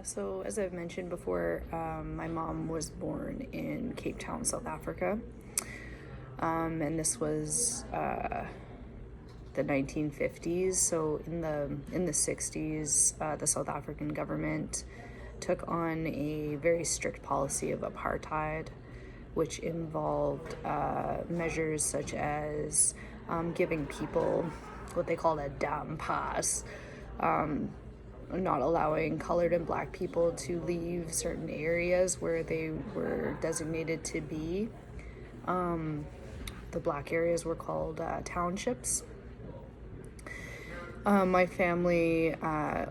So as I've mentioned before, my mom was born in Cape Town, South Africa. And this was the 1950s. So in the 60s, the South African government took on a very strict policy of apartheid, which involved measures such as giving people what they called a dam pass, not allowing colored and black people to leave certain areas where they were designated to be. The black areas were called townships. My family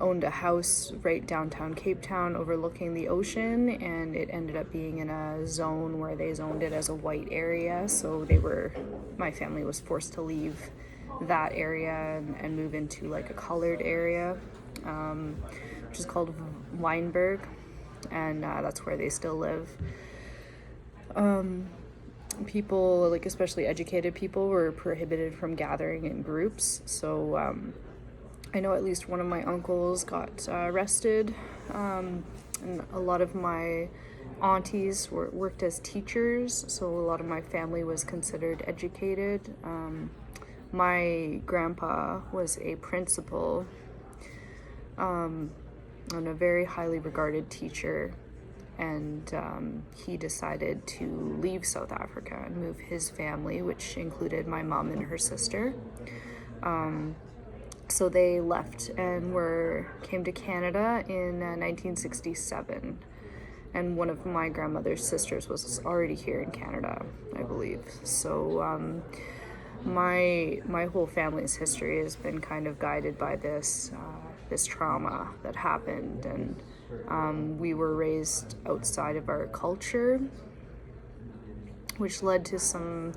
owned a house right downtown Cape Town overlooking the ocean, and it ended up being in a zone where they zoned it as a white area. So my family was forced to leave that area and move into like a colored area, which is called Weinberg, and that's where they still live. People, like especially educated people, were prohibited from gathering in groups. So I know at least one of my uncles got arrested, and a lot of my aunties worked as teachers, so a lot of my family was considered educated. My grandpa was a principal, and a very highly regarded teacher, and he decided to leave South Africa and move his family, which included my mom and her sister. So they left and came to Canada in 1967. And one of my grandmother's sisters was already here in Canada, I believe. So my whole family's history has been kind of guided by this trauma that happened, and we were raised outside of our culture, which led to some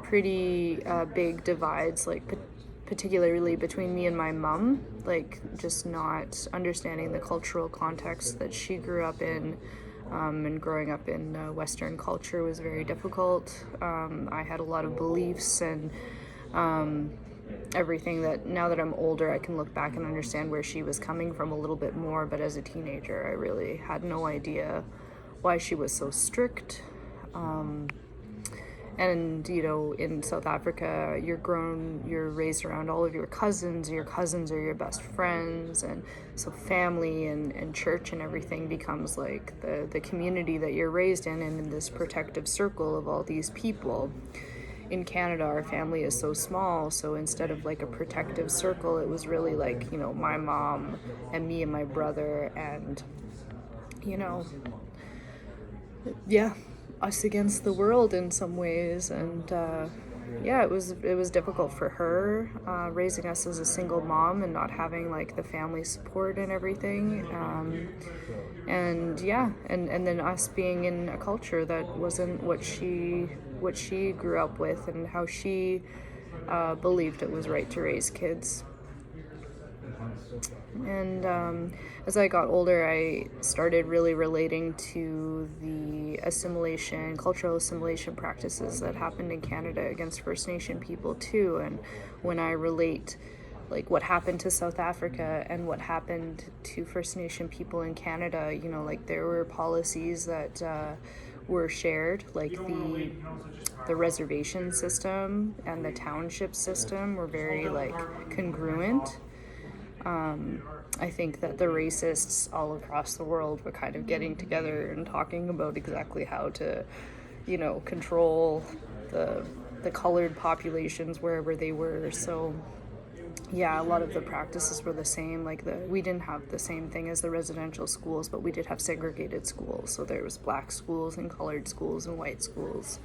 pretty big divides, like particularly between me and my mom, like just not understanding the cultural context that she grew up in. And growing up in Western culture was very difficult. I had a lot of beliefs and everything that now that I'm older, I can look back and understand where she was coming from a little bit more. But as a teenager, I really had no idea why she was so strict. And, in South Africa, you're raised around all of your cousins are your best friends. And so family and church and everything becomes like the community that you're raised in, and in this protective circle of all these people. In Canada, our family is so small, so instead of like a protective circle, it was really like, my mom and me and my brother and, yeah, us against the world in some ways. And it was difficult for her raising us as a single mom and not having like the family support and everything. And then us being in a culture that wasn't what she grew up with and how she believed it was right to raise kids. And as I got older, I started really relating to the cultural assimilation practices that happened in Canada against First Nation people too. And when I relate like what happened to South Africa and what happened to First Nation people in Canada, like there were policies that were shared, like the reservation system and the township system were very like congruent. I think that the racists all across the world were kind of getting together and talking about exactly how to, control the colored populations wherever they were. So, yeah, a lot of the practices were the same. Like we didn't have the same thing as the residential schools, but we did have segregated schools. So there was black schools and colored schools and white schools.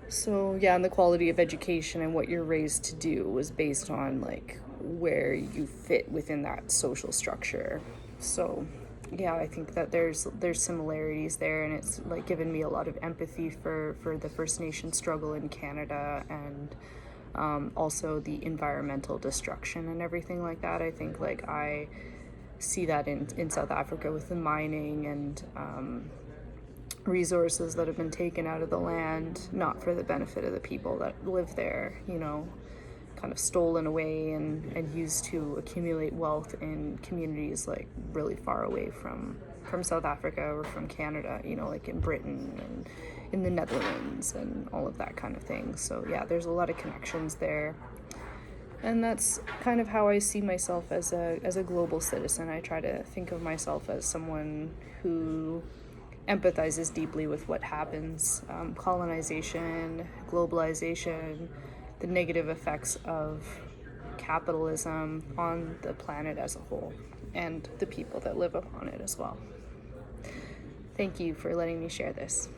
So yeah, and the quality of education and what you're raised to do was based on like where you fit within that social structure. So yeah, I think that there's similarities there, and it's like given me a lot of empathy for the First Nation struggle in Canada, and also the environmental destruction and everything like that. I think like I see that in South Africa with the mining and resources that have been taken out of the land, not for the benefit of the people that live there, kind of stolen away and used to accumulate wealth in communities like really far away from South Africa or from Canada, you know, like in Britain and in the Netherlands and all of that kind of thing. So yeah, there's a lot of connections there. And that's kind of how I see myself as a global citizen. I try to think of myself as someone who empathizes deeply with what happens, colonization, globalization, the negative effects of capitalism on the planet as a whole, and the people that live upon it as well. Thank you for letting me share this.